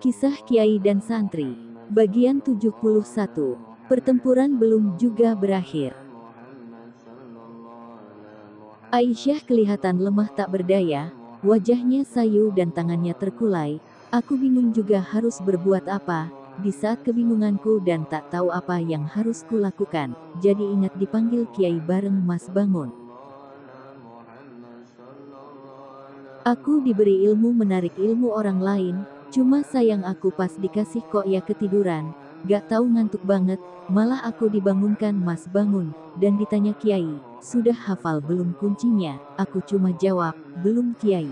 Kisah Kiai dan Santri. Bagian 71. Pertempuran belum juga berakhir. Aisyah kelihatan lemah tak berdaya, wajahnya sayu dan tangannya terkulai. Aku bingung juga harus berbuat apa. Di saat kebingunganku dan tak tahu apa yang harus kulakukan, jadi ingat dipanggil Kiai bareng Mas Bangun. Aku diberi ilmu menarik ilmu orang lain. Cuma sayang aku pas dikasih kok ya ketiduran, gak tahu ngantuk banget, malah aku dibangunkan Mas Bangun, dan ditanya Kiai, sudah hafal belum kuncinya? Aku cuma jawab, belum Kiai.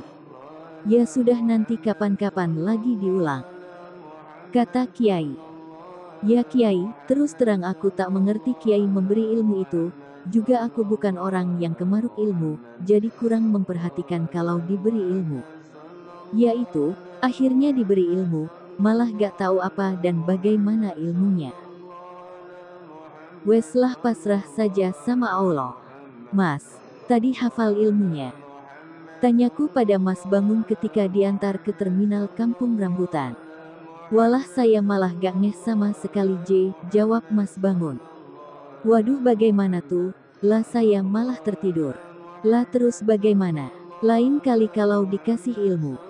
Ya sudah nanti kapan-kapan lagi diulang, kata Kiai. Ya Kiai, terus terang aku tak mengerti Kiai memberi ilmu itu, juga aku bukan orang yang kemaruk ilmu, jadi kurang memperhatikan kalau diberi ilmu. Yaitu, akhirnya diberi ilmu, malah gak tahu apa dan bagaimana ilmunya. Weslah pasrah saja sama Allah. Mas, tadi hafal ilmunya? Tanyaku pada Mas Bangun ketika diantar ke terminal Kampung Rambutan. Walah saya malah gak ngeh sama sekali jawab Mas Bangun. Waduh bagaimana tuh, lah saya malah tertidur. Lah terus bagaimana? Lain kali kalau dikasih ilmu,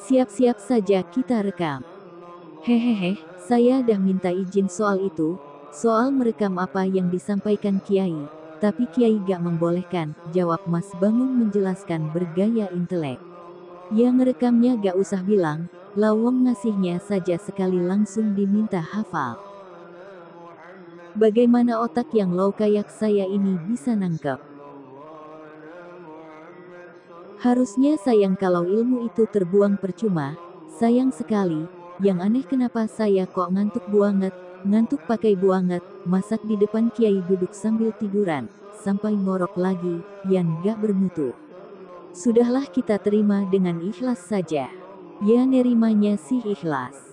siap-siap saja kita rekam. Hehehe, saya dah minta izin soal itu, soal merekam apa yang disampaikan Kiai, tapi Kiai gak membolehkan, jawab Mas Bangun menjelaskan bergaya intelek. Ya ngerekamnya gak usah bilang, lawong ngasihnya saja sekali langsung diminta hafal. Bagaimana otak yang low kayak saya ini bisa nangkep? Harusnya sayang kalau ilmu itu terbuang percuma, sayang sekali. Yang aneh kenapa saya kok ngantuk pakai buanget, masak di depan Kiai duduk sambil tiduran, sampai ngorok lagi, yang gak bermutu. Sudahlah kita terima dengan ikhlas saja. Ya nerimanya sih ikhlas.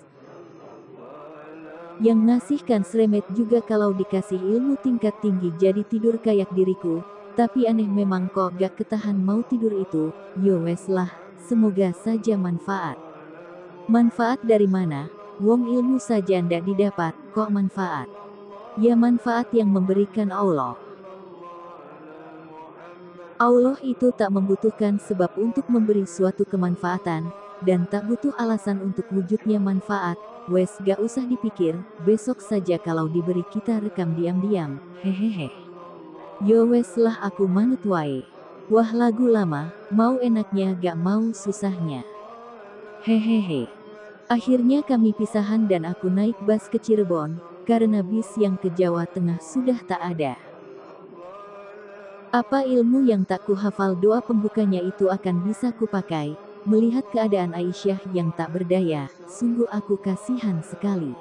Yang ngasihkan sremet juga kalau dikasih ilmu tingkat tinggi jadi tidur kayak diriku. Tapi aneh memang kok gak ketahan mau tidur itu, yo wes lah, semoga saja manfaat. Manfaat dari mana? Wong ilmu saja ndak didapat, kok manfaat? Ya manfaat yang memberikan Allah. Allah itu tak membutuhkan sebab untuk memberi suatu kemanfaatan, dan tak butuh alasan untuk wujudnya manfaat, wes gak usah dipikir, besok saja kalau diberi kita rekam diam-diam, hehehe. Yo wes lah aku manut wae. Wah lagu lama, mau enaknya gak mau susahnya. Hehehe. Akhirnya kami pisahan dan aku naik bus ke Cirebon, karena bis yang ke Jawa Tengah sudah tak ada. Apa ilmu yang tak ku hafal doa pembukanya itu akan bisa kupakai? Melihat keadaan Aisyah yang tak berdaya, sungguh aku kasihan sekali.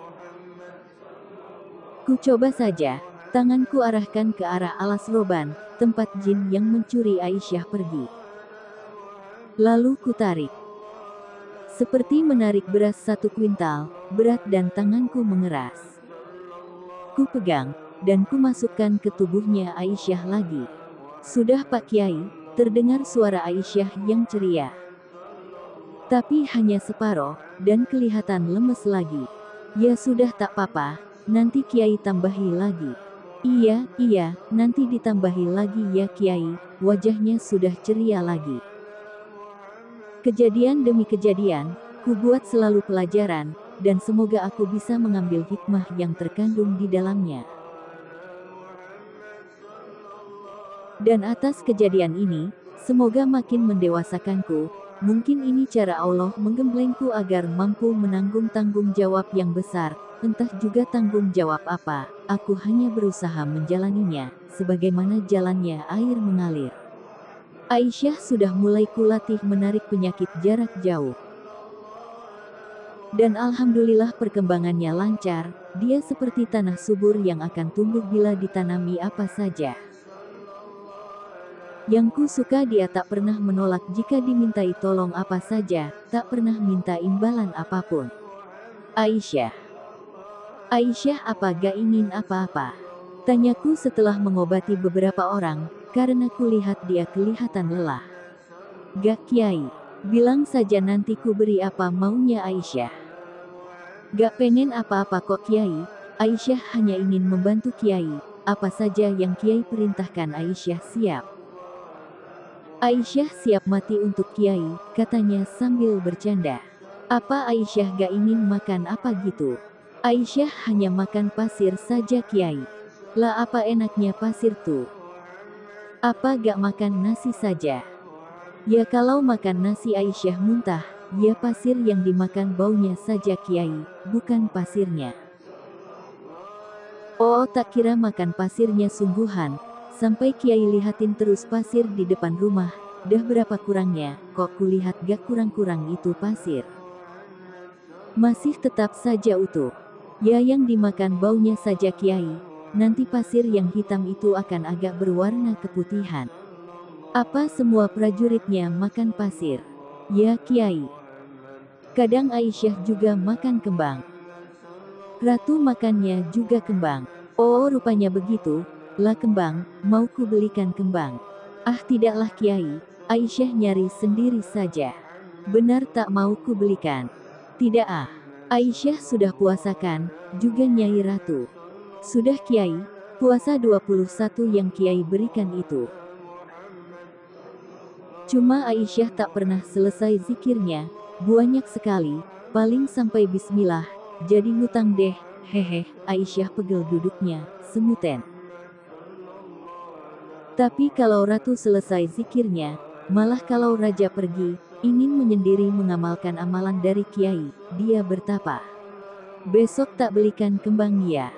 Ku coba saja. Tanganku arahkan ke arah alas roban, tempat jin yang mencuri Aisyah pergi. Lalu ku tarik. Seperti menarik beras 1 kuintal, berat dan tanganku mengeras. Ku pegang, dan ku masukkan ke tubuhnya Aisyah lagi. Sudah Pak Kiai, terdengar suara Aisyah yang ceria. Tapi hanya separoh, dan kelihatan lemes lagi. Ya sudah tak apa-apa, nanti Kiai tambahi lagi. Iya, nanti ditambahi lagi ya Kiai, wajahnya sudah ceria lagi. Kejadian demi kejadian, ku buat selalu pelajaran, dan semoga aku bisa mengambil hikmah yang terkandung di dalamnya. Dan atas kejadian ini, semoga makin mendewasakanku, mungkin ini cara Allah menggemblengku agar mampu menanggung tanggung jawab yang besar, entah juga tanggung jawab apa, aku hanya berusaha menjalaninya, sebagaimana jalannya air mengalir. Aisyah sudah mulai kulatih menarik penyakit jarak jauh. Dan alhamdulillah perkembangannya lancar, dia seperti tanah subur yang akan tumbuh bila ditanami apa saja. Yang ku suka dia tak pernah menolak jika dimintai tolong apa saja, tak pernah minta imbalan apapun. Aisyah apa gak ingin apa-apa? Tanyaku setelah mengobati beberapa orang, karena kulihat dia kelihatan lelah. Gak Kiai, bilang saja nanti ku beri apa maunya Aisyah. Gak pengen apa-apa kok Kiai, Aisyah hanya ingin membantu Kiai, apa saja yang Kiai perintahkan Aisyah siap. Aisyah siap mati untuk Kiai, katanya sambil bercanda. Apa Aisyah gak ingin makan apa gitu? Aisyah hanya makan pasir saja Kiai. Lah apa enaknya pasir tuh? Apa gak makan nasi saja? Ya kalau makan nasi Aisyah muntah, ya pasir yang dimakan baunya saja Kiai, bukan pasirnya. Oh tak kira makan pasirnya sungguhan, sampai Kiai lihatin terus pasir di depan rumah, dah berapa kurangnya, kok kulihat gak kurang-kurang itu pasir. Masih tetap saja utuh. Ya yang dimakan baunya saja Kiai, nanti pasir yang hitam itu akan agak berwarna keputihan. Apa semua prajuritnya makan pasir? Ya Kiai. Kadang Aisyah juga makan kembang. Ratu makannya juga kembang. Oh rupanya begitu, lah kembang, mau ku belikan kembang. Ah tidaklah Kiai, Aisyah nyari sendiri saja. Benar tak mau ku belikan. Tidak ah, Aisyah sudah puasakan, juga Nyai Ratu. Sudah Kiai, puasa 21 yang Kiai berikan itu. Cuma Aisyah tak pernah selesai zikirnya, banyak sekali, paling sampai bismillah, jadi ngutang deh, hehe, Aisyah pegel duduknya, semuten. Tapi kalau Ratu selesai zikirnya, malah kalau Raja pergi, ingin menyendiri mengamalkan amalan dari Kiai, dia bertapa. Besok tak belikan kembang ya.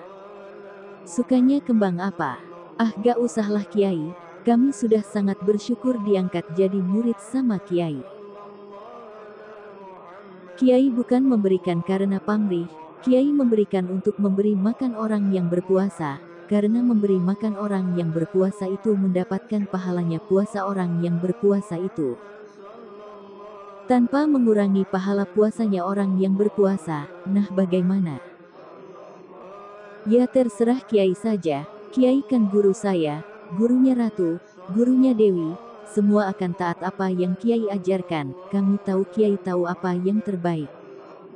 Sukanya kembang apa? Ah gak usahlah Kiai, kami sudah sangat bersyukur diangkat jadi murid sama Kiai. Kiai bukan memberikan karena pamrih, Kiai memberikan untuk memberi makan orang yang berpuasa, karena memberi makan orang yang berpuasa itu mendapatkan pahalanya puasa orang yang berpuasa itu. Tanpa mengurangi pahala puasanya orang yang berpuasa, nah bagaimana? Ya terserah Kiai saja, Kiai kan guru saya, gurunya Ratu, gurunya Dewi, semua akan taat apa yang Kiai ajarkan, kami tahu Kiai tahu apa yang terbaik.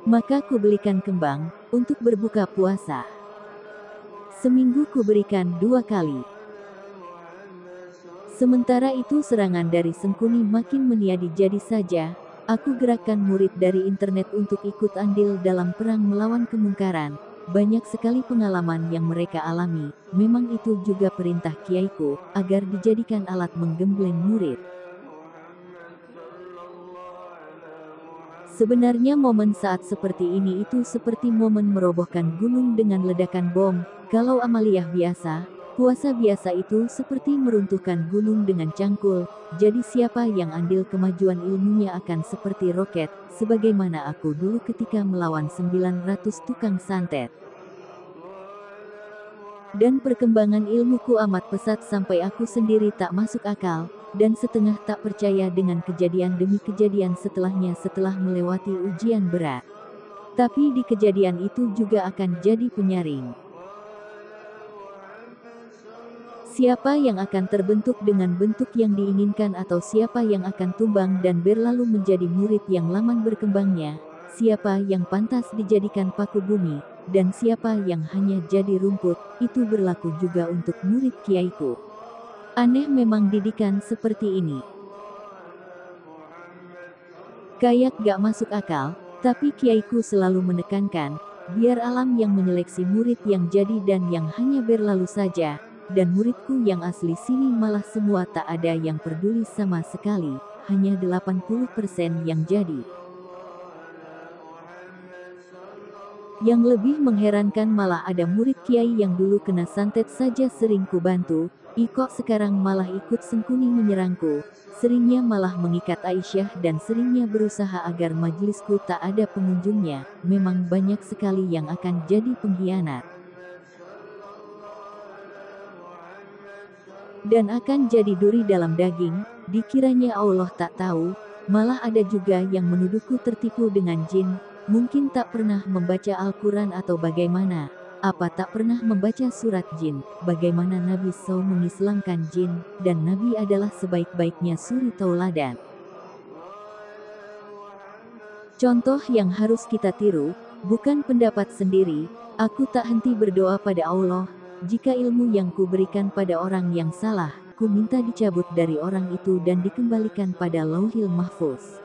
Maka ku belikan kembang, untuk berbuka puasa. Seminggu ku berikan 2 kali. Sementara itu serangan dari Sengkuni makin meniadi jadi saja, aku gerakkan murid dari internet untuk ikut andil dalam perang melawan kemungkaran. Banyak sekali pengalaman yang mereka alami, memang itu juga perintah kiaiku, agar dijadikan alat menggembleng murid. Sebenarnya momen saat seperti ini itu seperti momen merobohkan gunung dengan ledakan bom, kalau amaliyah biasa, puasa biasa itu seperti meruntuhkan gunung dengan cangkul, jadi siapa yang andil kemajuan ilmunya akan seperti roket, sebagaimana aku dulu ketika melawan 900 tukang santet. Dan perkembangan ilmuku amat pesat sampai aku sendiri tak masuk akal, dan setengah tak percaya dengan kejadian demi kejadian setelahnya setelah melewati ujian berat. Tapi di kejadian itu juga akan jadi penyaring. Siapa yang akan terbentuk dengan bentuk yang diinginkan atau siapa yang akan tumbang dan berlalu menjadi murid yang laman berkembangnya, siapa yang pantas dijadikan paku bumi, dan siapa yang hanya jadi rumput, itu berlaku juga untuk murid kiaiku. Aneh memang didikan seperti ini. Kayak gak masuk akal, tapi kiaiku selalu menekankan, biar alam yang menyeleksi murid yang jadi dan yang hanya berlalu saja, dan muridku yang asli sini malah semua tak ada yang peduli sama sekali, hanya 80% yang jadi. Yang lebih mengherankan malah ada murid kiai yang dulu kena santet saja sering ku bantu, kok sekarang malah ikut Sengkuni menyerangku, seringnya malah mengikat Aisyah dan seringnya berusaha agar majelisku tak ada pengunjungnya, memang banyak sekali yang akan jadi pengkhianat. Dan akan jadi duri dalam daging, dikiranya Allah tak tahu, malah ada juga yang menuduhku tertipu dengan jin, mungkin tak pernah membaca Al-Quran atau bagaimana, apa tak pernah membaca surat jin, bagaimana Nabi SAW mengislamkan jin, dan Nabi adalah sebaik-baiknya suri tauladan. Contoh yang harus kita tiru, Bukan pendapat sendiri, aku tak henti berdoa pada Allah, jika ilmu yang kuberikan pada orang yang salah, ku minta dicabut dari orang itu dan dikembalikan pada Lauhil Mahfuz.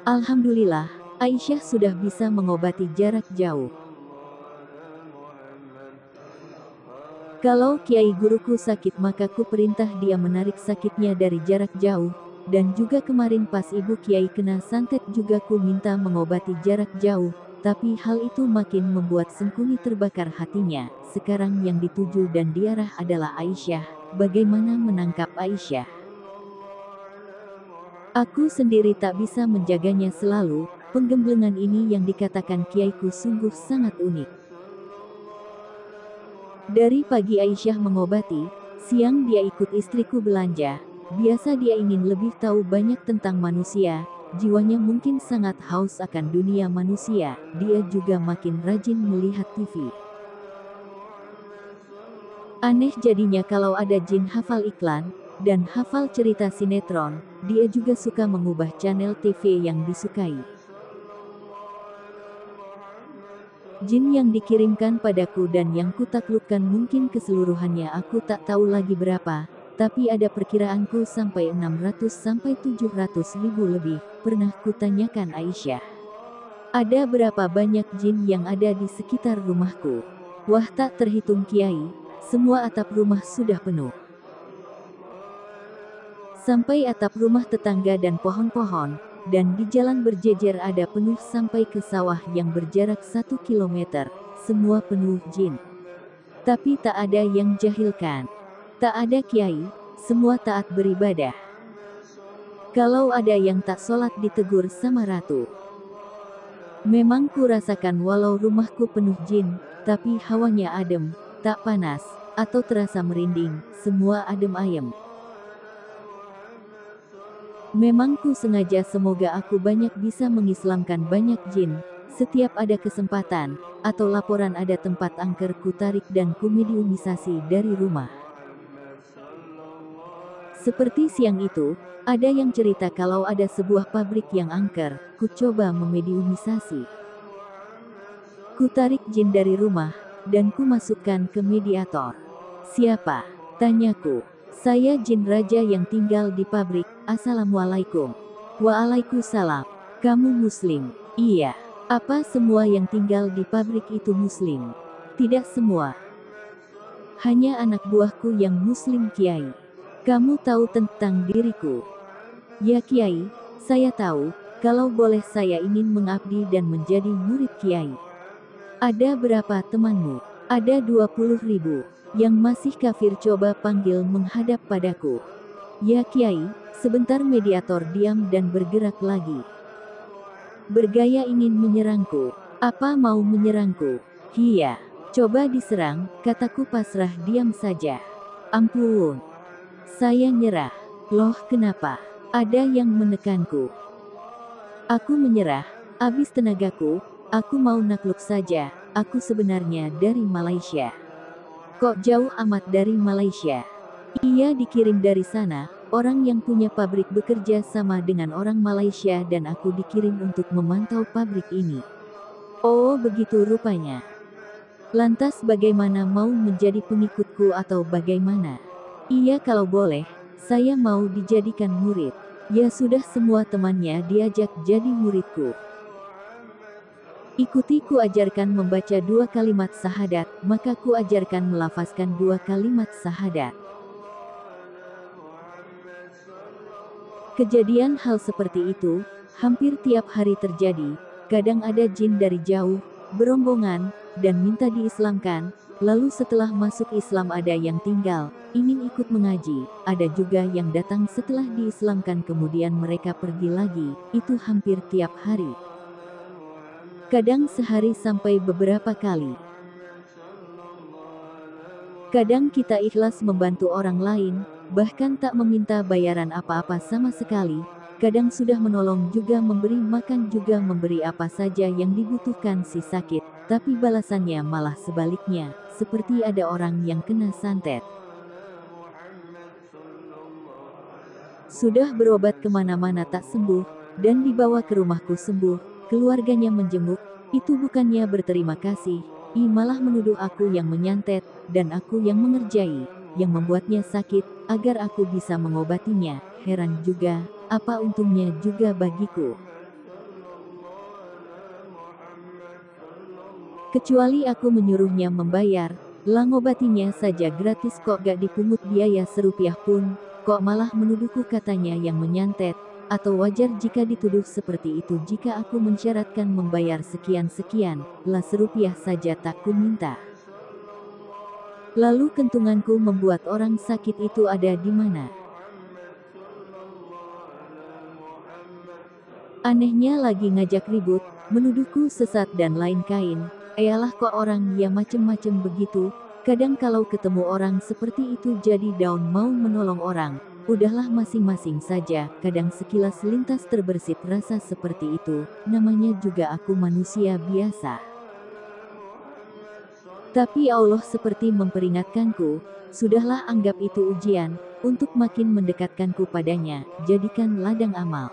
Alhamdulillah, Aisyah sudah bisa mengobati jarak jauh. Kalau kiai guruku sakit maka ku perintah dia menarik sakitnya dari jarak jauh, dan juga kemarin pas ibu kiai kena santet juga ku minta mengobati jarak jauh, tapi hal itu makin membuat Sengkuni terbakar hatinya. Sekarang yang dituju dan diarah adalah Aisyah, bagaimana menangkap Aisyah? Aku sendiri tak bisa menjaganya selalu, penggemblengan ini yang dikatakan kiaiku sungguh sangat unik. Dari pagi Aisyah mengobati, siang dia ikut istriku belanja. Biasa dia ingin lebih tahu banyak tentang manusia, jiwanya mungkin sangat haus akan dunia manusia, dia juga makin rajin melihat TV. Aneh jadinya kalau ada jin hafal iklan, dan hafal cerita sinetron, dia juga suka mengubah channel TV yang disukai. Jin yang dikirimkan padaku dan yang kutaklukkan mungkin keseluruhannya aku tak tahu lagi berapa, tapi ada perkiraanku sampai 600 sampai 700 ribu lebih, pernah kutanyakan Aisyah. Ada berapa banyak jin yang ada di sekitar rumahku? Wah tak terhitung kiai, semua atap rumah sudah penuh. Sampai atap rumah tetangga dan pohon-pohon, dan di jalan berjejer ada penuh sampai ke sawah yang berjarak 1 kilometer, semua penuh jin. Tapi tak ada yang jahilkan. Tak ada kiai, semua taat beribadah. Kalau ada yang tak sholat ditegur sama ratu. Memang ku rasakan walau rumahku penuh jin, tapi hawanya adem, tak panas, atau terasa merinding, semua adem ayem. Memang ku sengaja semoga aku banyak bisa mengislamkan banyak jin, setiap ada kesempatan, atau laporan ada tempat angker ku tarik dan ku mediumisasi dari rumah. Seperti siang itu, ada yang cerita kalau ada sebuah pabrik yang angker, ku coba memediumisasi. Ku tarik jin dari rumah, dan ku masukkan ke mediator. Siapa? Tanyaku. Saya jin raja yang tinggal di pabrik. Assalamualaikum. Waalaikumsalam. Kamu muslim? Iya. Apa semua yang tinggal di pabrik itu muslim? Tidak semua. Hanya anak buahku yang muslim kiai. Kamu tahu tentang diriku? Ya kiai, saya tahu, kalau boleh saya ingin mengabdi dan menjadi murid kiai. Ada berapa temanmu? Ada 20.000. Yang masih kafir coba panggil menghadap padaku. Ya kiai, sebentar mediator diam dan bergerak lagi. Bergaya ingin menyerangku. Apa mau menyerangku? Iya. Coba diserang, kataku pasrah diam saja. Ampun. Saya nyerah. Loh kenapa? Ada yang menekanku. Aku menyerah, habis tenagaku, aku mau nakluk saja, aku sebenarnya dari Malaysia. Kok jauh amat dari Malaysia? Iya dikirim dari sana, orang yang punya pabrik bekerja sama dengan orang Malaysia dan aku dikirim untuk memantau pabrik ini. Oh begitu rupanya. Lantas bagaimana mau menjadi pengikutku atau bagaimana? Iya kalau boleh, saya mau dijadikan murid. Ya sudah semua temannya diajak jadi muridku. Ikuti ku ajarkan membaca 2 kalimat syahadat, maka ku ajarkan melafazkan 2 kalimat syahadat. Kejadian hal seperti itu, hampir tiap hari terjadi, kadang ada jin dari jauh, berombongan, dan minta diislamkan, lalu setelah masuk Islam ada yang tinggal, ingin ikut mengaji, ada juga yang datang setelah diislamkan kemudian mereka pergi lagi, itu hampir tiap hari. Kadang sehari sampai beberapa kali. Kadang kita ikhlas membantu orang lain, bahkan tak meminta bayaran apa-apa sama sekali. Kadang sudah menolong juga memberi makan juga memberi apa saja yang dibutuhkan si sakit, tapi balasannya malah sebaliknya, seperti ada orang yang kena santet. Sudah berobat kemana-mana tak sembuh, dan dibawa ke rumahku sembuh, keluarganya menjenguk, Itu bukannya berterima kasih, ia malah menuduh aku yang menyantet, dan aku yang mengerjai, yang membuatnya sakit, agar aku bisa mengobatinya. Heran juga, apa untungnya juga bagiku. Kecuali aku menyuruhnya membayar, lah ngobatinya saja gratis kok gak dipungut biaya serupiah pun, kok malah menuduhku katanya yang menyantet, atau wajar jika dituduh seperti itu jika aku mensyaratkan membayar sekian-sekian, lah serupiah saja tak ku minta. Lalu kentunganku membuat orang sakit itu ada di mana? Anehnya lagi ngajak ribut, menuduhku sesat dan lain kain. Eyalah kok orang ya macem-macem begitu, kadang kalau ketemu orang seperti itu jadi down mau menolong orang. Udahlah masing-masing saja, kadang sekilas lintas terbersit rasa seperti itu, namanya juga aku manusia biasa. Tapi Allah seperti memperingatkanku, sudahlah anggap itu ujian, untuk makin mendekatkanku padanya, jadikan ladang amal.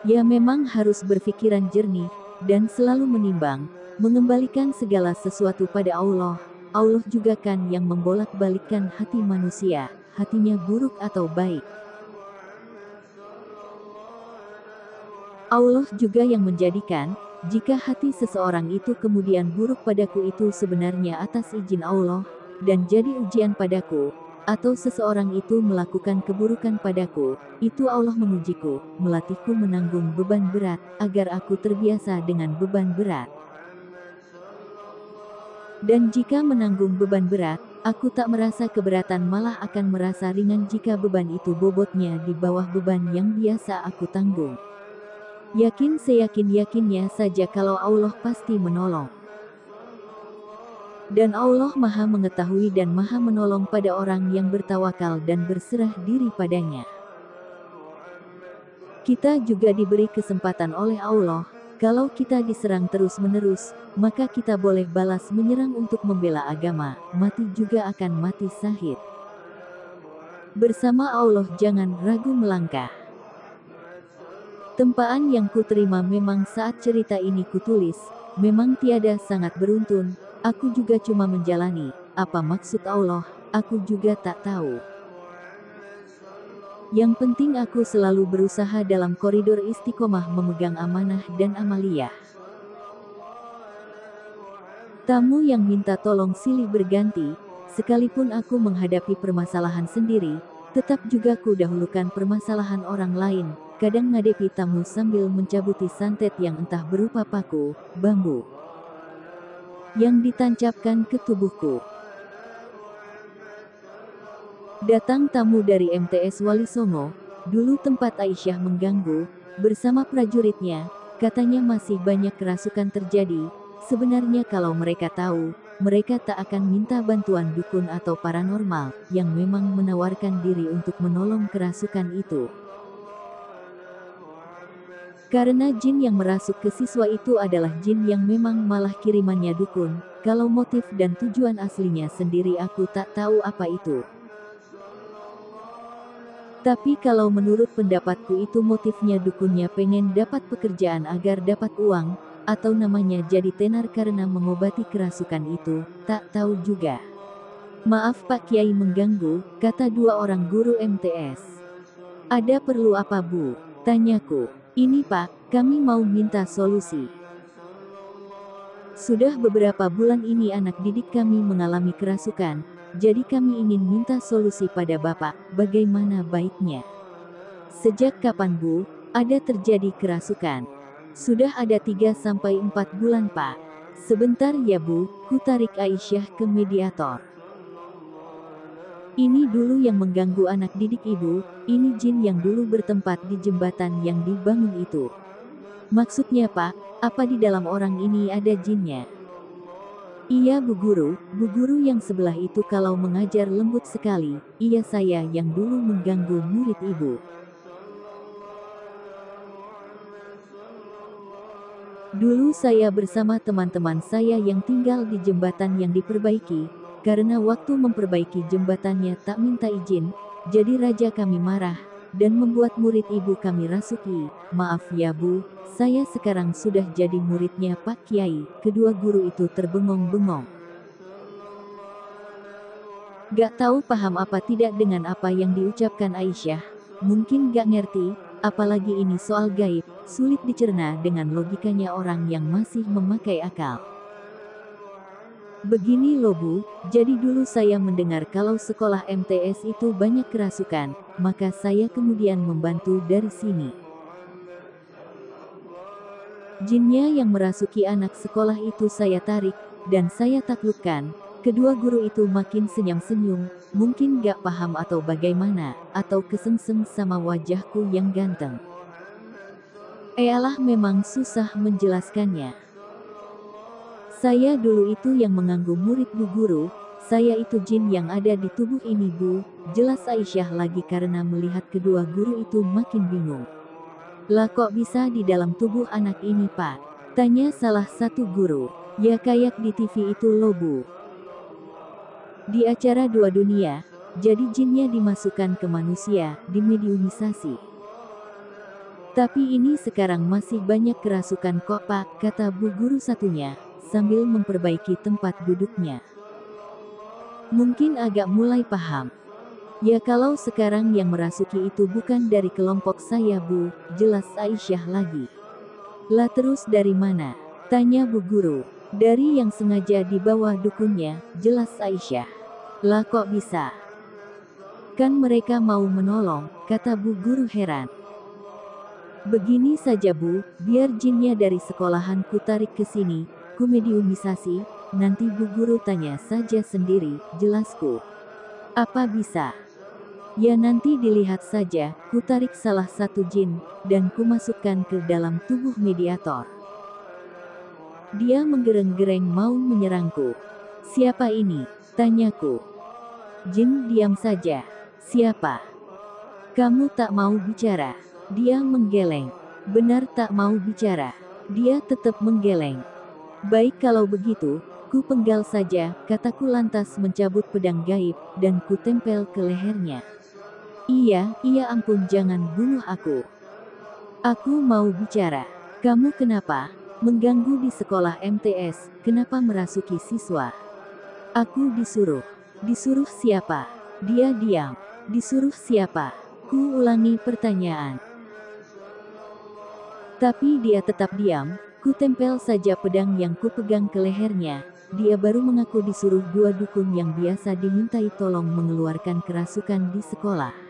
Ya memang harus berpikiran jernih, dan selalu menimbang, mengembalikan segala sesuatu pada Allah. Allah juga kan yang membolak-balikkan hati manusia, hatinya buruk atau baik. Allah juga yang menjadikan, jika hati seseorang itu kemudian buruk padaku itu sebenarnya atas izin Allah, dan jadi ujian padaku, atau seseorang itu melakukan keburukan padaku, itu Allah mengujiku, melatihku menanggung beban berat, agar aku terbiasa dengan beban berat. Dan jika menanggung beban berat, aku tak merasa keberatan malah akan merasa ringan jika beban itu bobotnya di bawah beban yang biasa aku tanggung. Yakin seyakin-yakinnya saja kalau Allah pasti menolong. Dan Allah Maha mengetahui dan Maha menolong pada orang yang bertawakal dan berserah diri padanya. Kita juga diberi kesempatan oleh Allah, kalau kita diserang terus-menerus, maka kita boleh balas menyerang untuk membela agama, mati juga akan mati syahid. Bersama Allah jangan ragu melangkah. Tempaan yang kuterima memang saat cerita ini kutulis, memang tiada sangat beruntun. Aku juga cuma menjalani, apa maksud Allah, aku juga tak tahu. Yang penting aku selalu berusaha dalam koridor istiqomah memegang amanah dan amaliyah. Tamu yang minta tolong silih berganti, sekalipun aku menghadapi permasalahan sendiri, tetap juga ku dahulukan permasalahan orang lain, kadang ngadepi tamu sambil mencabuti santet yang entah berupa paku, bambu, yang ditancapkan ke tubuhku. Datang tamu dari MTS Wali Songo, dulu tempat Aisyah mengganggu, bersama prajuritnya, katanya masih banyak kerasukan terjadi. Sebenarnya kalau mereka tahu, mereka tak akan minta bantuan dukun atau paranormal, yang memang menawarkan diri untuk menolong kerasukan itu. Karena jin yang merasuk ke siswa itu adalah jin yang memang malah kirimannya dukun, kalau motif dan tujuan aslinya sendiri aku tak tahu apa itu. Tapi kalau menurut pendapatku itu motifnya dukunnya pengen dapat pekerjaan agar dapat uang, atau namanya jadi tenar karena mengobati kerasukan itu, tak tahu juga. Maaf Pak Kiai mengganggu, kata dua orang guru MTS. Ada perlu apa Bu? Tanyaku. Ini Pak, kami mau minta solusi. Sudah beberapa bulan ini anak didik kami mengalami kerasukan, jadi kami ingin minta solusi pada Bapak, bagaimana baiknya? Sejak kapan Bu, ada terjadi kerasukan? Sudah ada 3-4 bulan Pak. Sebentar ya Bu, ku tarik Aisyah ke mediator. Ini dulu yang mengganggu anak didik Ibu, ini jin yang dulu bertempat di jembatan yang dibangun itu. Maksudnya Pak, apa di dalam orang ini ada jinnya? Iya Bu Guru yang sebelah itu kalau mengajar lembut sekali, iya saya yang dulu mengganggu murid Ibu. Dulu saya bersama teman-teman saya yang tinggal di jembatan yang diperbaiki, karena waktu memperbaiki jembatannya tak minta izin, jadi raja kami marah, dan membuat murid ibu kami rasuki. Maaf ya Bu, saya sekarang sudah jadi muridnya Pak Kiai. Kedua guru itu terbengong-bengong. Gak tahu paham apa tidak dengan apa yang diucapkan Aisyah. Mungkin gak ngerti, apalagi ini soal gaib, sulit dicerna dengan logikanya orang yang masih memakai akal. Begini loh Bu, jadi dulu saya mendengar kalau sekolah MTS itu banyak kerasukan, maka saya kemudian membantu dari sini. Jinnya yang merasuki anak sekolah itu saya tarik, dan saya taklukkan. Kedua guru itu makin senyum-senyum, mungkin gak paham atau bagaimana, atau kesengsem sama wajahku yang ganteng. Eyalah memang susah menjelaskannya. Saya dulu itu yang mengganggu murid Bu Guru, saya itu jin yang ada di tubuh ini Bu, jelas Aisyah lagi karena melihat kedua guru itu makin bingung. Lah kok bisa di dalam tubuh anak ini Pak? Tanya salah satu guru. Ya kayak di TV itu loh Bu. Di acara Dua Dunia, jadi jinnya dimasukkan ke manusia, dimediumisasi. Tapi ini sekarang masih banyak kerasukan kok Pak, kata Bu Guru satunya, sambil memperbaiki tempat duduknya. Mungkin agak mulai paham. Ya kalau sekarang yang merasuki itu bukan dari kelompok saya Bu, jelas Aisyah lagi. Lah terus dari mana? Tanya Bu Guru. Dari yang sengaja dibawa dukunnya, jelas Aisyah. Lah kok bisa? Kan mereka mau menolong, kata Bu Guru heran. Begini saja Bu, biar jinnya dari sekolahan ku tarik ke sini, ku mediumisasi, nanti Bu Guru tanya saja sendiri, jelasku. Apa bisa? Ya nanti dilihat saja, ku tarik salah satu jin, dan ku masukkan ke dalam tubuh mediator. Dia menggereng-gereng mau menyerangku. Siapa ini? Tanyaku. Jin diam saja. Siapa? Kamu tak mau bicara. Dia menggeleng. Benar tak mau bicara. Dia tetap menggeleng. Baik kalau begitu, ku penggal saja, kataku lantas mencabut pedang gaib, dan ku tempel ke lehernya. Iya ampun jangan bunuh aku. Aku mau bicara. Kamu kenapa? Mengganggu di sekolah MTS, kenapa merasuki siswa? Aku disuruh. Disuruh siapa? Dia diam. Disuruh siapa? Ku ulangi pertanyaan. Tapi dia tetap diam, ku tempel saja pedang yang ku pegang ke lehernya. Dia baru mengaku disuruh dua dukun yang biasa dimintai tolong mengeluarkan kerasukan di sekolah.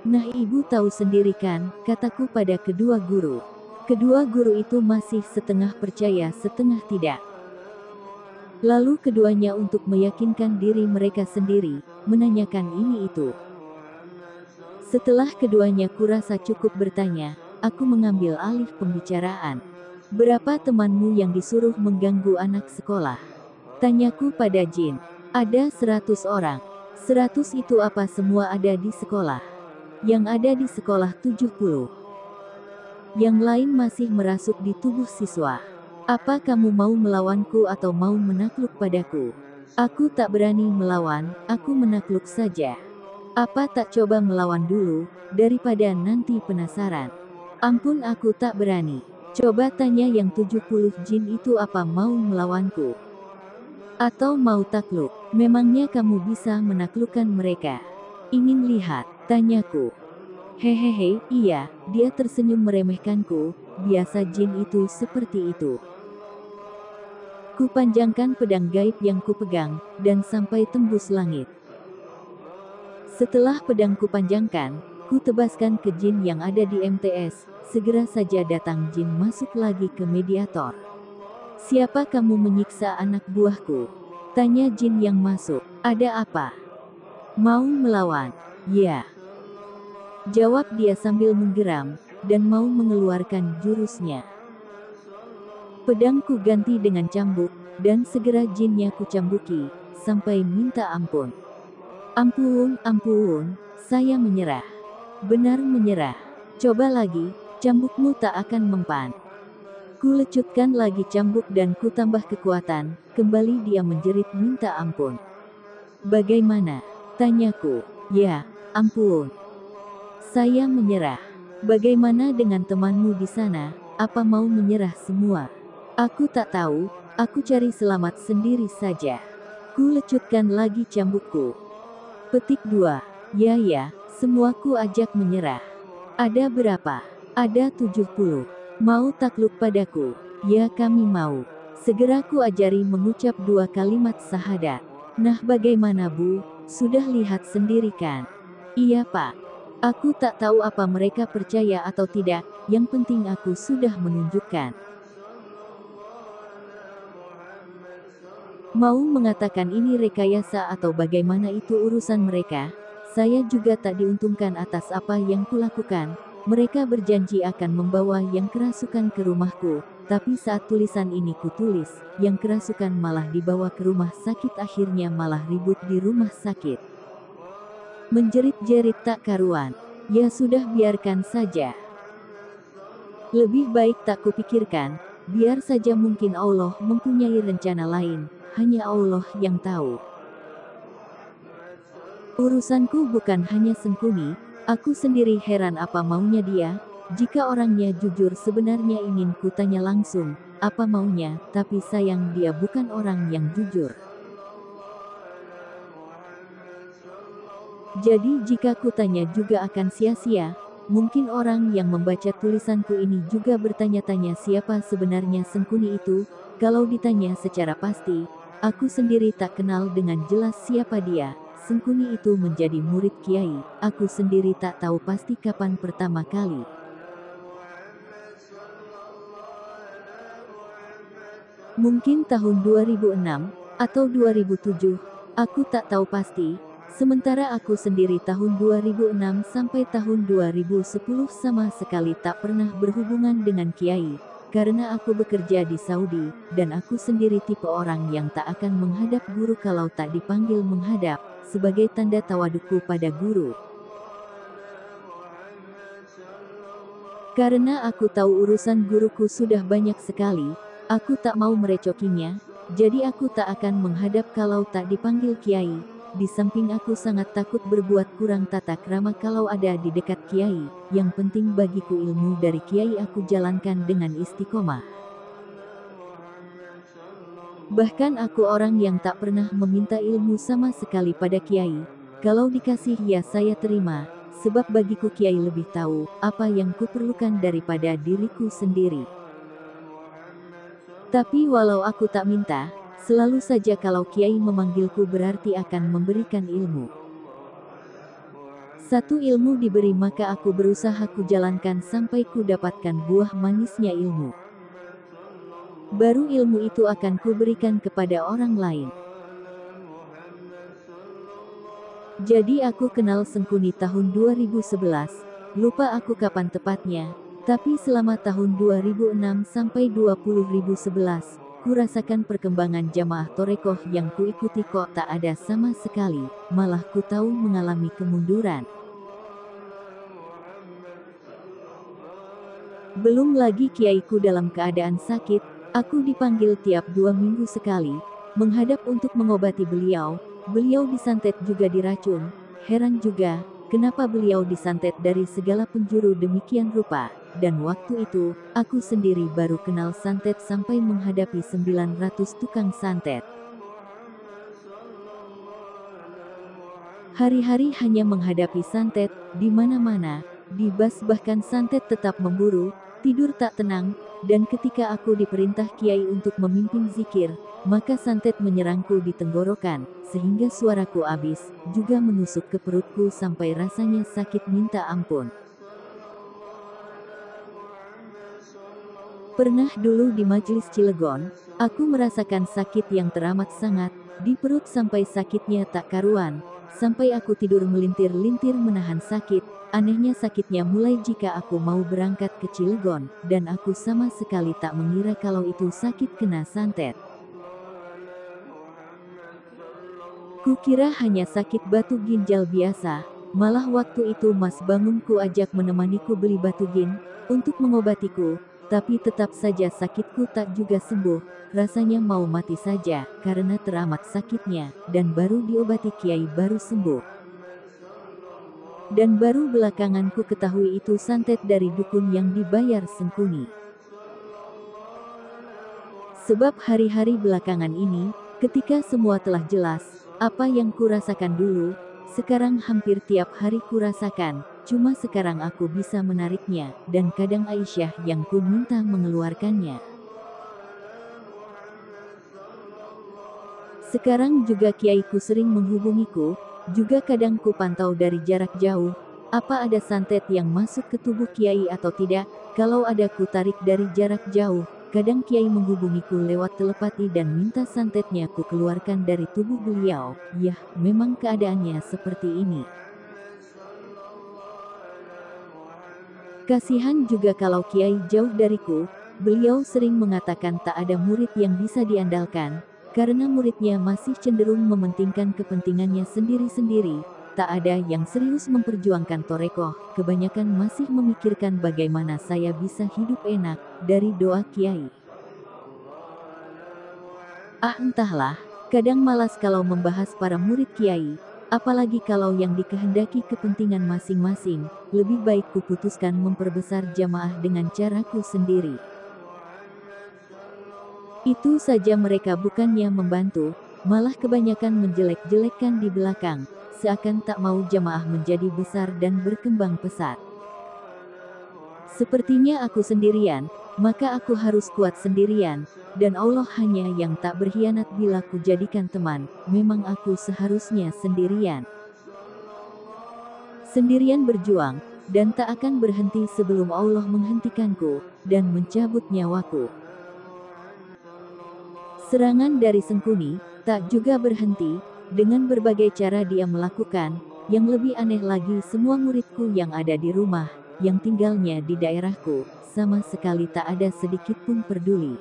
Nah ibu tahu sendiri kan, kataku pada kedua guru. Kedua guru itu masih setengah percaya setengah tidak. Lalu keduanya untuk meyakinkan diri mereka sendiri, menanyakan ini itu. Setelah keduanya kurasa cukup bertanya, aku mengambil alih pembicaraan. Berapa temanmu yang disuruh mengganggu anak sekolah? Tanyaku pada jin. Ada 100 orang. 100 itu apa semua ada di sekolah? Yang ada di sekolah 70. Yang lain masih merasuk di tubuh siswa. Apa kamu mau melawanku atau mau menakluk padaku? Aku tak berani melawan, aku menakluk saja. Apa tak coba melawan dulu, daripada nanti penasaran. Ampun aku tak berani. Coba tanya yang 70 jin itu apa mau melawanku? Atau mau takluk? Memangnya kamu bisa menaklukkan mereka? Ingin lihat? Tanyaku. Hehehe, iya, dia tersenyum meremehkanku, biasa jin itu seperti itu. Kupanjangkan pedang gaib yang kupegang, dan sampai tembus langit. Setelah pedang kupanjangkan, ku tebaskan ke jin yang ada di MTS, segera saja datang jin masuk lagi ke mediator. Siapa kamu menyiksa anak buahku? Tanya jin yang masuk. Ada apa? Mau melawan? Ya. Jawab dia sambil menggeram, dan mau mengeluarkan jurusnya. Pedangku ganti dengan cambuk, dan segera jinnya kucambuki, sampai minta ampun. Ampun, saya menyerah. Benar menyerah. Coba lagi, cambukmu tak akan mempan. Ku lecutkan lagi cambuk dan ku tambah kekuatan, kembali dia menjerit minta ampun. Bagaimana? Tanyaku. Ya, ampun. Saya menyerah. Bagaimana dengan temanmu di sana? Apa mau menyerah semua? Aku tak tahu, aku cari selamat sendiri saja. Ku lecutkan lagi cambukku. Petik 2. Ya, semuaku ajak menyerah. Ada berapa? Ada 70. Mau takluk padaku? Ya, kami mau. Segera ku ajari mengucap 2 kalimat syahadat. Nah, bagaimana Bu? Sudah lihat sendiri kan? Iya Pak. Aku tak tahu apa mereka percaya atau tidak, yang penting aku sudah menunjukkan. Mau mengatakan ini rekayasa atau bagaimana itu urusan mereka, saya juga tak diuntungkan atas apa yang kulakukan. Mereka berjanji akan membawa yang kerasukan ke rumahku, tapi saat tulisan ini kutulis, yang kerasukan malah dibawa ke rumah sakit, akhirnya malah ribut di rumah sakit. Menjerit-jerit tak karuan. Ya sudah, biarkan saja. Lebih baik tak kupikirkan, biar saja, mungkin Allah mempunyai rencana lain, hanya Allah yang tahu. Urusanku bukan hanya Sengkuni, aku sendiri heran apa maunya dia. Jika orangnya jujur sebenarnya ingin kutanya langsung, apa maunya, tapi sayang dia bukan orang yang jujur. Jadi jika kutanya juga akan sia-sia, mungkin orang yang membaca tulisanku ini juga bertanya-tanya siapa sebenarnya Sengkuni itu. Kalau ditanya secara pasti, aku sendiri tak kenal dengan jelas siapa dia. Sengkuni itu menjadi murid Kiai, aku sendiri tak tahu pasti kapan pertama kali. Mungkin tahun 2006, atau 2007, aku tak tahu pasti. Sementara aku sendiri tahun 2006 sampai tahun 2010 sama sekali tak pernah berhubungan dengan Kiai, karena aku bekerja di Saudi, dan aku sendiri tipe orang yang tak akan menghadap guru kalau tak dipanggil menghadap, sebagai tanda tawadukku pada guru. Karena aku tahu urusan guruku sudah banyak sekali, aku tak mau merecokinya, jadi aku tak akan menghadap kalau tak dipanggil Kiai. Di samping aku sangat takut berbuat kurang tata krama kalau ada di dekat Kiai. Yang penting bagiku ilmu dari Kiai aku jalankan dengan istiqomah. Bahkan aku orang yang tak pernah meminta ilmu sama sekali pada Kiai. Kalau dikasih ya saya terima, sebab bagiku Kiai lebih tahu apa yang kuperlukan daripada diriku sendiri. Tapi walau aku tak minta, selalu saja kalau Kiai memanggilku berarti akan memberikan ilmu. Satu ilmu diberi maka aku berusaha ku jalankan sampai ku dapatkan buah manisnya ilmu. Baru ilmu itu akan ku berikan kepada orang lain. Jadi aku kenal Sengkuni tahun 2011, lupa aku kapan tepatnya, tapi selama tahun 2006 sampai 2011, ku rasakan perkembangan jamaah Torekoh yang ku ikuti kok tak ada sama sekali, malah ku tahu mengalami kemunduran. Belum lagi kiaiku dalam keadaan sakit, aku dipanggil tiap 2 minggu sekali, menghadap untuk mengobati beliau. Beliau disantet juga diracun. Heran juga, kenapa beliau disantet dari segala penjuru demikian rupa. Dan waktu itu, aku sendiri baru kenal santet sampai menghadapi 900 tukang santet. Hari-hari hanya menghadapi santet, di mana-mana, di bas bahkan santet tetap memburu, tidur tak tenang, dan ketika aku diperintah Kiai untuk memimpin zikir, maka santet menyerangku di tenggorokan, sehingga suaraku habis, juga menusuk ke perutku sampai rasanya sakit minta ampun. Pernah dulu di majelis Cilegon, aku merasakan sakit yang teramat sangat, di perut sampai sakitnya tak karuan, sampai aku tidur melintir-lintir menahan sakit. Anehnya sakitnya mulai jika aku mau berangkat ke Cilegon, dan aku sama sekali tak mengira kalau itu sakit kena santet. Kukira hanya sakit batu ginjal biasa, malah waktu itu Mas Bangunku ajak menemaniku beli batu gin, untuk mengobatiku, tapi tetap saja sakitku tak juga sembuh, rasanya mau mati saja, karena teramat sakitnya, dan baru diobati Kiai baru sembuh. Dan baru belakangan ku ketahui itu santet dari dukun yang dibayar Sengkuni. Sebab hari-hari belakangan ini, ketika semua telah jelas, apa yang kurasakan dulu, sekarang hampir tiap hari kurasakan, cuma sekarang aku bisa menariknya, dan kadang Aisyah yang ku minta mengeluarkannya. Sekarang juga kiaiku sering menghubungiku, juga kadang ku pantau dari jarak jauh, apa ada santet yang masuk ke tubuh kiai atau tidak, kalau ada ku tarik dari jarak jauh. Kadang kiai menghubungiku lewat telepati dan minta santetnya ku keluarkan dari tubuh beliau. Yah, memang keadaannya seperti ini. Kasihan juga kalau kiai jauh dariku, beliau sering mengatakan tak ada murid yang bisa diandalkan, karena muridnya masih cenderung mementingkan kepentingannya sendiri-sendiri. Tak ada yang serius memperjuangkan torekoh, kebanyakan masih memikirkan bagaimana saya bisa hidup enak, dari doa kiai. Entahlah, kadang malas kalau membahas para murid kiai, apalagi kalau yang dikehendaki kepentingan masing-masing, lebih baik kuputuskan memperbesar jamaah dengan caraku sendiri. Itu saja mereka bukannya membantu, malah kebanyakan menjelek-jelekkan di belakang, seakan tak mau jamaah menjadi besar dan berkembang pesat. Sepertinya aku sendirian, maka aku harus kuat sendirian, dan Allah hanya yang tak berkhianat bila ku jadikan teman, memang aku seharusnya sendirian. Sendirian berjuang, dan tak akan berhenti sebelum Allah menghentikanku, dan mencabut nyawaku. Serangan dari Sengkuni, tak juga berhenti, dengan berbagai cara dia melakukan, yang lebih aneh lagi semua muridku yang ada di rumah, yang tinggalnya di daerahku, sama sekali tak ada sedikit pun peduli.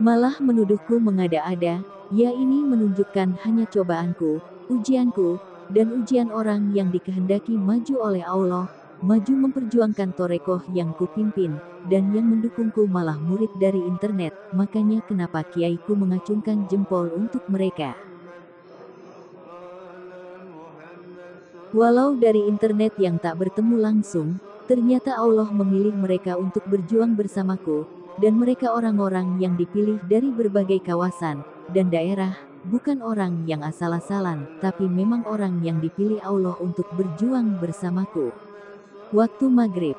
Malah menuduhku mengada-ada, ya ini menunjukkan hanya cobaanku, ujianku, dan ujian orang yang dikehendaki maju oleh Allah, maju memperjuangkan torekoh yang kupimpin, dan yang mendukungku malah murid dari internet, makanya kenapa kiaiku mengacungkan jempol untuk mereka. Walau dari internet yang tak bertemu langsung, ternyata Allah memilih mereka untuk berjuang bersamaku, dan mereka orang-orang yang dipilih dari berbagai kawasan dan daerah, bukan orang yang asal-asalan, tapi memang orang yang dipilih Allah untuk berjuang bersamaku. Waktu maghrib.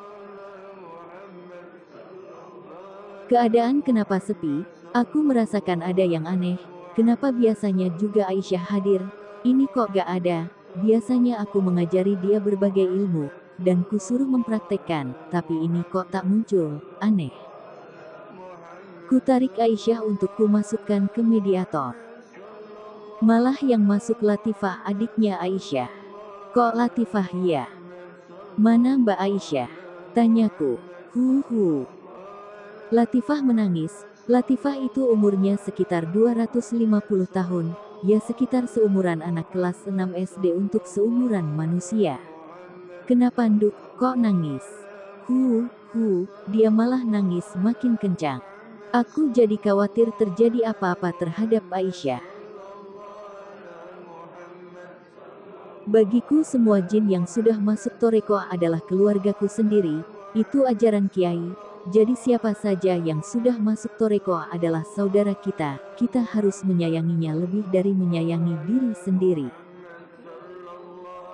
Keadaan kenapa sepi? Aku merasakan ada yang aneh. Kenapa biasanya juga Aisyah hadir? Ini kok gak ada? Biasanya aku mengajari dia berbagai ilmu, dan kusuruh mempraktekkan, tapi ini kok tak muncul, aneh. Ku tarik Aisyah untuk ku masukkan ke mediator. Malah yang masuk Latifah adiknya Aisyah. Kok Latifah ya? Mana Mbak Aisyah? Tanyaku. Huhu. Latifah menangis. Latifah itu umurnya sekitar 250 tahun, ya sekitar seumuran anak kelas 6 SD untuk seumuran manusia. Kenapa Nduk, kok nangis? Dia malah nangis makin kencang. Aku jadi khawatir terjadi apa-apa terhadap Aisyah. Bagiku semua jin yang sudah masuk torekoh adalah keluargaku sendiri, itu ajaran kiai. Jadi siapa saja yang sudah masuk torekoh adalah saudara kita, kita harus menyayanginya lebih dari menyayangi diri sendiri.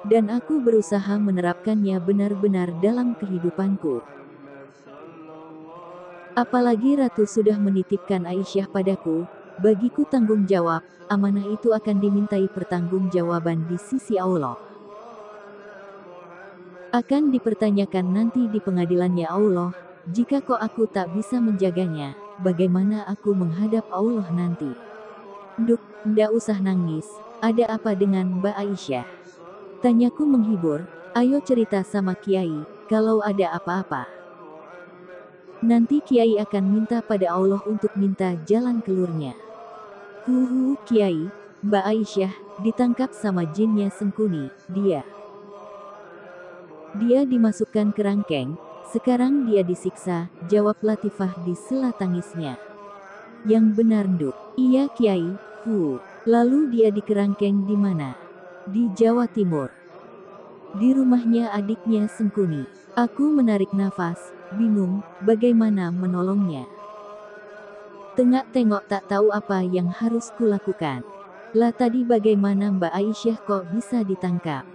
Dan aku berusaha menerapkannya benar-benar dalam kehidupanku. Apalagi Ratu sudah menitipkan Aisyah padaku, bagiku tanggung jawab, amanah itu akan dimintai pertanggungjawaban di sisi Allah. Akan dipertanyakan nanti di pengadilannya Allah. Jika kok aku tak bisa menjaganya, bagaimana aku menghadap Allah nanti? Nduk, ndak usah nangis, ada apa dengan Mbak Aisyah? Tanyaku menghibur, ayo cerita sama Kiai, kalau ada apa-apa. Nanti Kiai akan minta pada Allah untuk minta jalan keluarnya. Kiai, Mbak Aisyah, ditangkap sama jinnya Sengkuni, dia dimasukkan ke rangkeng. Sekarang dia disiksa, jawab Latifah di sela tangisnya. Yang benar Nduk. Iya Kiai, Lalu dia dikerangkeng di mana? di Jawa Timur. Di rumahnya adiknya Sengkuni. Aku menarik nafas, bingung, bagaimana menolongnya. Tengok-tengok tak tahu apa yang harus kulakukan. Lah tadi bagaimana Mbak Aisyah kok bisa ditangkap?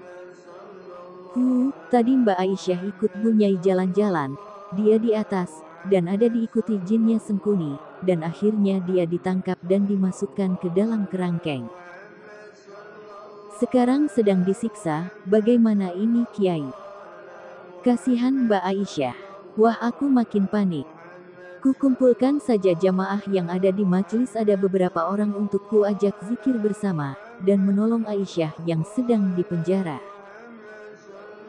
Tadi Mbak Aisyah ikut Bunyai jalan-jalan, dia di atas, dan ada diikuti jinnya Sengkuni, dan akhirnya dia ditangkap dan dimasukkan ke dalam kerangkeng. Sekarang sedang disiksa, bagaimana ini Kiai? Kasihan Mbak Aisyah. Wah aku makin panik. Kukumpulkan saja jamaah yang ada di majelis, ada beberapa orang untuk ku ajak zikir bersama, dan menolong Aisyah yang sedang dipenjara.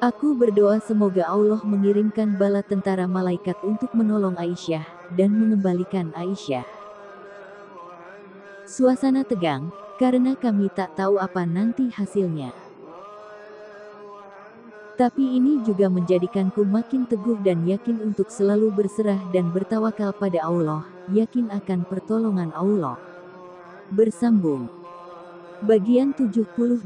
Aku berdoa semoga Allah mengirimkan bala tentara malaikat untuk menolong Aisyah, dan mengembalikan Aisyah. Suasana tegang, karena kami tak tahu apa nanti hasilnya. Tapi ini juga menjadikanku makin teguh dan yakin untuk selalu berserah dan bertawakal pada Allah, yakin akan pertolongan Allah. Bersambung. Bagian 72.